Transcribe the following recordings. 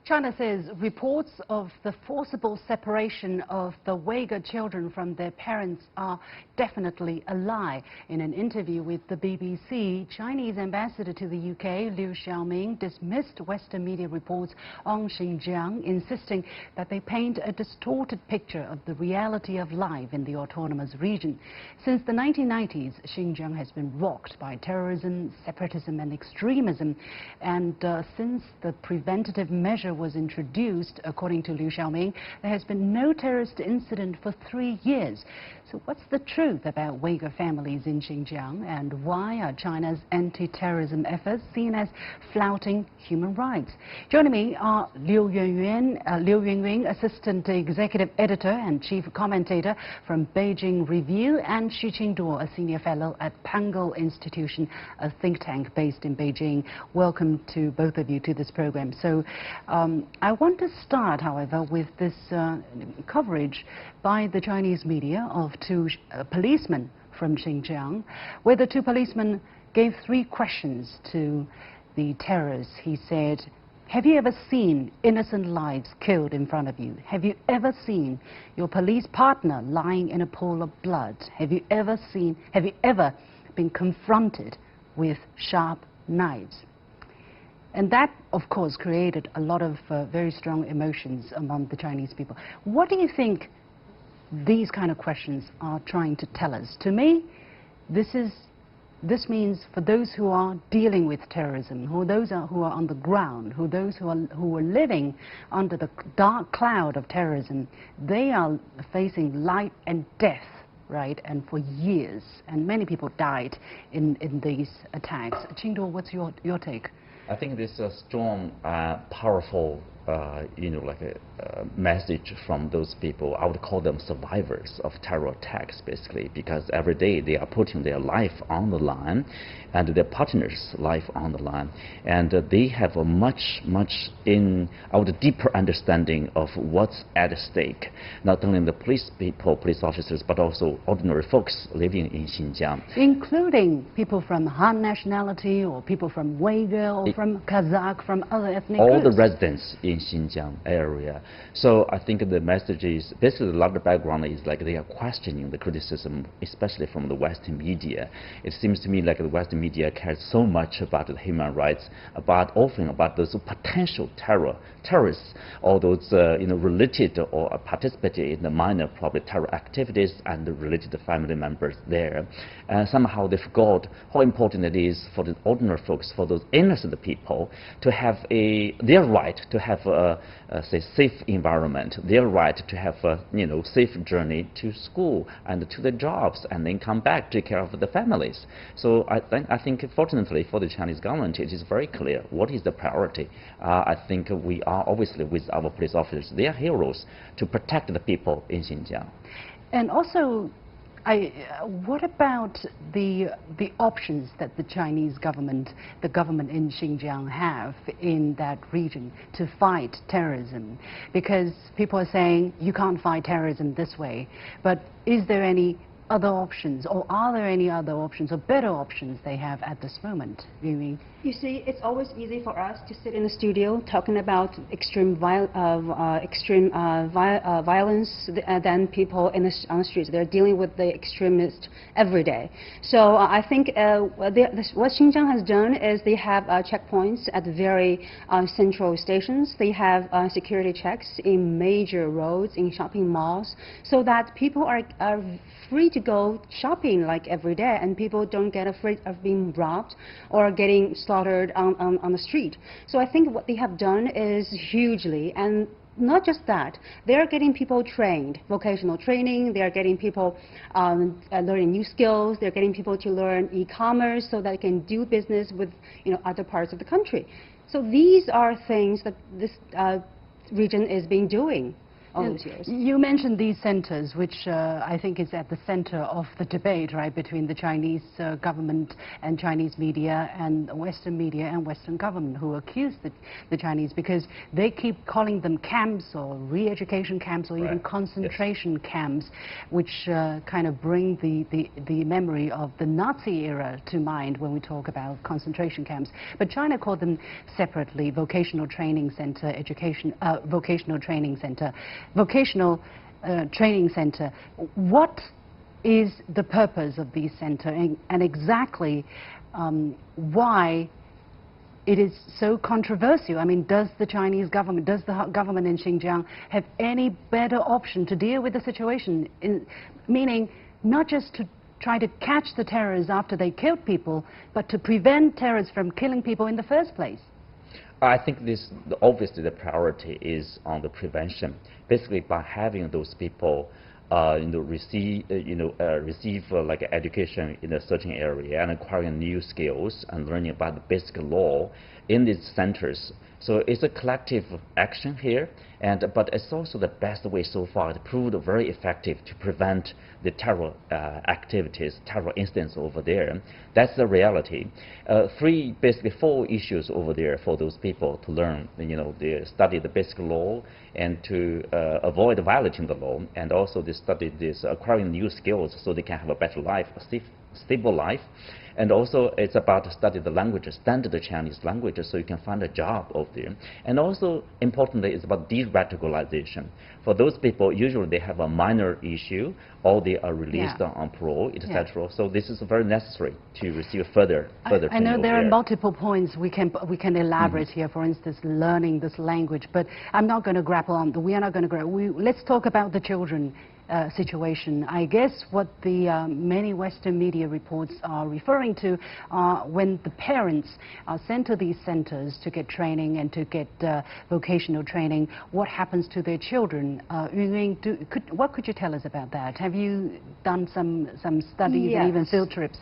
China says reports of the forcible separation of the Uyghur children from their parents are definitely a lie. In an interview with the BBC, Chinese ambassador to the UK, Liu Yuanyuan, dismissed Western media reports on Xinjiang, insisting that they paint a distorted picture of the reality of life in the autonomous region. Since the 1990s, Xinjiang has been rocked by terrorism, separatism and extremism, and since the preventative measure was introduced, according to Liu Yuanyuan, there has been no terrorist incident for 3 years. So what's the truth about Uyghur families in Xinjiang, and why are China's anti-terrorism efforts seen as flouting human rights? Joining me are Liu Yuanyuan, Assistant Executive Editor and Chief Commentator from Beijing Review, and Xu Qingduo, a Senior Fellow at Pangoal Institution, a think tank based in Beijing. Welcome to both of you to this program. So I want to start, however, with this coverage by the Chinese media of two policemen from Xinjiang, where the two policemen gave 3 questions to the terrorists. He said, have you ever seen innocent lives killed in front of you? Have you ever seen your police partner lying in a pool of blood? Have you ever been confronted with sharp knives? And that, of course, created a lot of very strong emotions among the Chinese people. What do you think these kind of questions are trying to tell us? To me, this means for those who are dealing with terrorism, who are on the ground, who are living under the dark cloud of terrorism, they are facing life and death, right? And for years, and many people died in these attacks. Qingduo, what's your take? I think this is a strong, powerful, message from those people. I would call them survivors of terror attacks, basically, because every day they are putting their life on the line and their partner's life on the line, and they have a much deeper understanding of what's at stake, not only the police officers, but also ordinary folks living in Xinjiang, including people from Han nationality, or people from Uyghur, or from Kazakh, from other ethnic all groups. The residents in Xinjiang area. So I think the message is basically a lot of the background is like they are questioning the criticism, especially from the Western media. It seems to me like the Western media cares so much about the human rights, often about those potential terrorists, or those related or participated in the minor probably terror activities and the related family members there. Somehow they forgot how important it is for the ordinary folks, for those innocent people, to have their right to have a safe environment, their right to have a safe journey to school and to their jobs, and then come back to take care of the families. So I think fortunately for the Chinese government, it is very clear what is the priority. I think we are obviously with our police officers, they are heroes to protect the people in Xinjiang. And also, what about the options that the Chinese government, the government in Xinjiang have in that region to fight terrorism? Because people are saying you can't fight terrorism this way, but is there any other options, or are there any other options or better options they have at this moment? You see, it's always easy for us to sit in the studio talking about extreme violence than people on the streets. They're dealing with the extremists every day. So I think what Xinjiang has done is they have checkpoints at very central stations. They have security checks in major roads, in shopping malls, so that people are free to go shopping like every day, and people don't get afraid of being robbed or getting slaughtered on the street. So I think what they have done is hugely, and not just that, they're getting people trained, vocational training, they're getting people learning new skills, they're getting people to learn e-commerce so that they can do business with other parts of the country. So these are things that this region is being doing. all those years. You mentioned these centers, which I think is at the center of the debate, right, between the Chinese government and Chinese media and Western media and Western government, who accuse the Chinese because they keep calling them camps or re-education camps or even concentration camps, which kind of bring the memory of the Nazi era to mind when we talk about concentration camps. But China called them separately: vocational training center, vocational training center. Vocational training center. What is the purpose of these centers, and exactly why it is so controversial? I mean, does the Chinese government, does the government in Xinjiang have any better option to deal with the situation? Meaning, not just to try to catch the terrorists after they killed people, but to prevent terrorists from killing people in the first place? I think obviously the priority is on the prevention. Basically, by having those people receive like education in a certain area and acquiring new skills and learning about the basic law in these centers. So it's a collective action here, but it's also the best way so far. It proved very effective to prevent the terror activities, terror incidents over there. That's the reality. Basically four issues over there for those people to learn. They study the basic law and to avoid violating the law, and also they study this acquiring new skills so they can have a better life, a stable life. And also it's about to study the languages, standard Chinese languages, so you can find a job over there. And also importantly, it's about de-radicalization. For those people, usually they have a minor issue, or they are released on parole, etc. So this is very necessary to receive further training. I know there are multiple points we can elaborate here. For instance, learning this language, but I'm not going to grapple on. We are not going to grapple. Let's talk about the children situation. I guess what the many Western media reports are referring to are when the parents are sent to these centers to get training and to get vocational training, what happens to their children? What could you tell us about that? Have you done some studies and even field trips?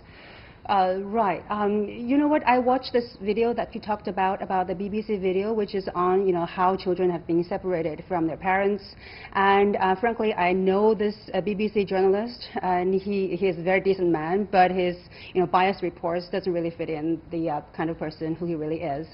Right. You know what? I watched this video that you talked about the BBC video, which is on, how children have been separated from their parents. And frankly, I know this BBC journalist, and he is a very decent man, but his, biased reports doesn't really fit in the kind of person who he really is.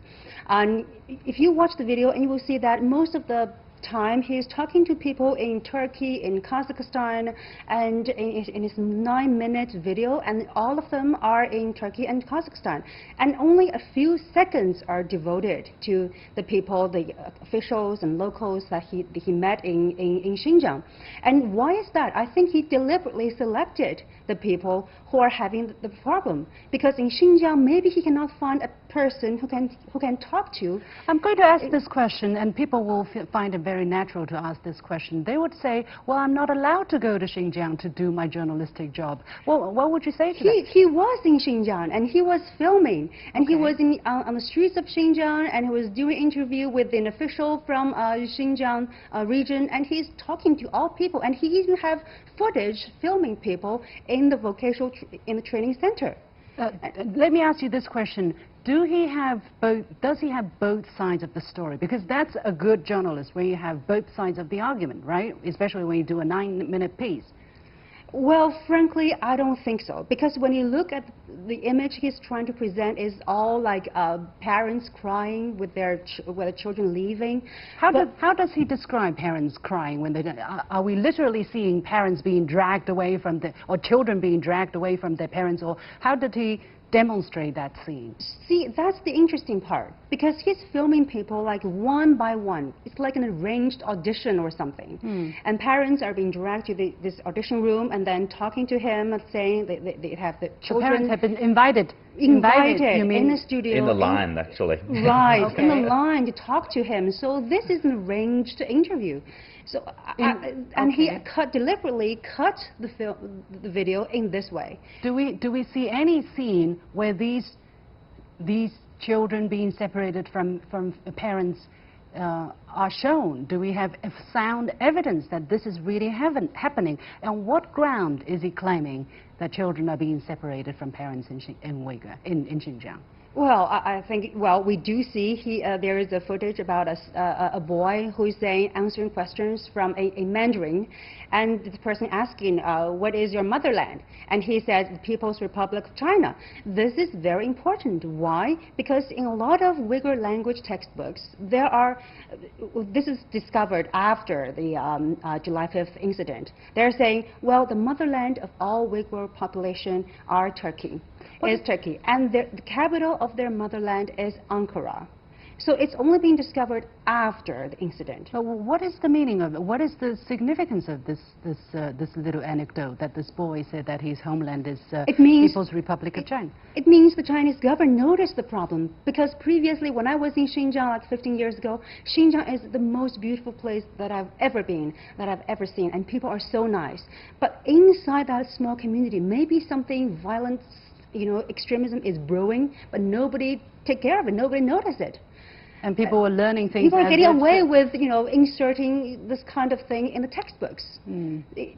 And if you watch the video, and you will see that most of the time he's talking to people in Turkey, in Kazakhstan, and in his 9-minute video, and all of them are in Turkey and Kazakhstan, and only a few seconds are devoted to the people, the officials and locals that he met in Xinjiang. And why is that? I think he deliberately selected the people who are having the problem, because in Xinjiang maybe he cannot find a person who can talk to. I'm going to ask this question, and people will find it very natural to ask this question. They would say, well, I'm not allowed to go to Xinjiang to do my journalistic job. Well, what would you say to that? He was in Xinjiang, and he was filming, and he was on the streets of Xinjiang, and he was doing an interview with an official from Xinjiang region, and he's talking to all people, and he even have footage filming people in the vocational in the training center. Let me ask you this question. Does he have both sides of the story? Because that's a good journalist, where you have both sides of the argument, right? Especially when you do a 9-minute piece. Well, frankly, I don't think so. Because when you look at the image he's trying to present, is all like parents crying with their children leaving. How does he describe parents crying when they? Are we literally seeing parents being dragged away from or children being dragged away from their parents, or how did he demonstrate that scene? See, that's the interesting part, because he's filming people like one by one. It's like an arranged audition or something. And parents are being dragged to this audition room and then talking to him and saying they have the children. The parents have been invited you mean? In the studio. In the line, actually. Right, in the line to talk to him. So this is an arranged interview. So, and he deliberately cut the video in this way. Do we see any scene where these children being separated from parents are shown? Do we have sound evidence that this is really happening? On what ground is he claiming that children are being separated from parents in Xinjiang? Well, I think, well, we do see there is a footage about a boy who is answering questions from a Mandarin, and the person asking, what is your motherland? And he says, the People's Republic of China. This is very important. Why? Because in a lot of Uyghur language textbooks, this is discovered after the July 5th incident. They're saying, well, the motherland of all Uyghur population are Turkey. Is Turkey, and the capital of their motherland is Ankara. So it's only been discovered after the incident. So what is the meaning of it? What is the significance of this little anecdote that this boy said that his homeland is People's Republic of China? It means the Chinese government noticed the problem, because previously when I was in Xinjiang like 15 years ago, Xinjiang is the most beautiful place that I've ever been, that I've ever seen, and people are so nice. But inside that small community, maybe something violent, extremism is brewing, but nobody take care of it, nobody noticed it. And people were learning things. People are getting away with, inserting this kind of thing in the textbooks.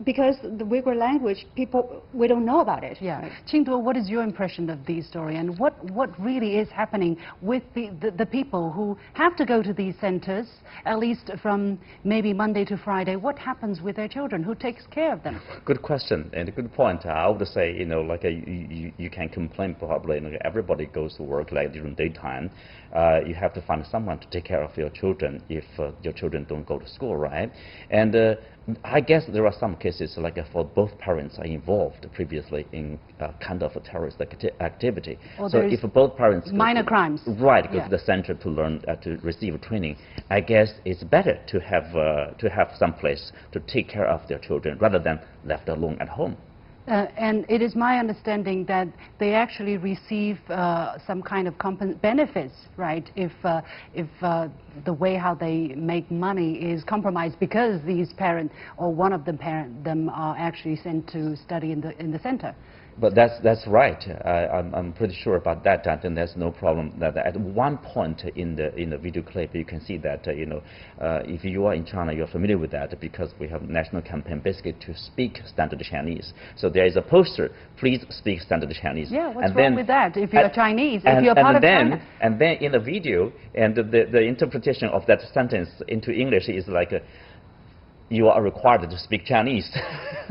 Because the Uyghur language, we don't know about it. Yeah. Qingduo, what is your impression of the story, and what really is happening with the people who have to go to these centers, at least from maybe Monday to Friday? What happens with their children? Who takes care of them? Good question and a good point. I would say, you can complain probably. Everybody goes to work like during daytime. You have to find someone to take care of your children if your children don't go to school, right? And I guess there are some cases like for both parents are involved previously in kind of a terrorist activity. Or so if both parents minor crimes, right, go to the center to learn to receive training, I guess it's better to have some place to take care of their children rather than left alone at home. And it is my understanding that they actually receive some kind of benefits, right, if the way how they make money is compromised because these parents or one of them are actually sent to study in the center. But that's right. I'm pretty sure about that. I think there's no problem. That at one point in the video clip, you can see that if you are in China, you're familiar with that because we have national campaign basically to speak standard Chinese. So there is a poster. Please speak standard Chinese. Yeah, what's wrong with that? If you're Chinese, if you're part of China. And then in the video, and the interpretation of that sentence into English is like. You are required to speak Chinese.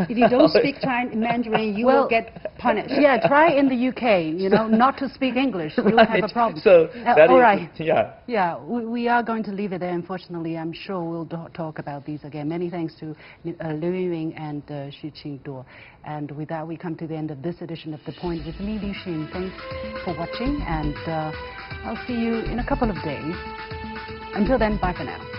If you don't speak Mandarin, you will get punished. Yeah, try in the UK, not to speak English. You'll have a problem. So all right. Yeah. Yeah, we are going to leave it there. Unfortunately, I'm sure we'll talk about these again. Many thanks to Liu Yuanyuan and Xu Qingduo. And with that, we come to the end of this edition of The Point with me, Li Xin. Thanks for watching, and I'll see you in a couple of days. Until then, bye for now.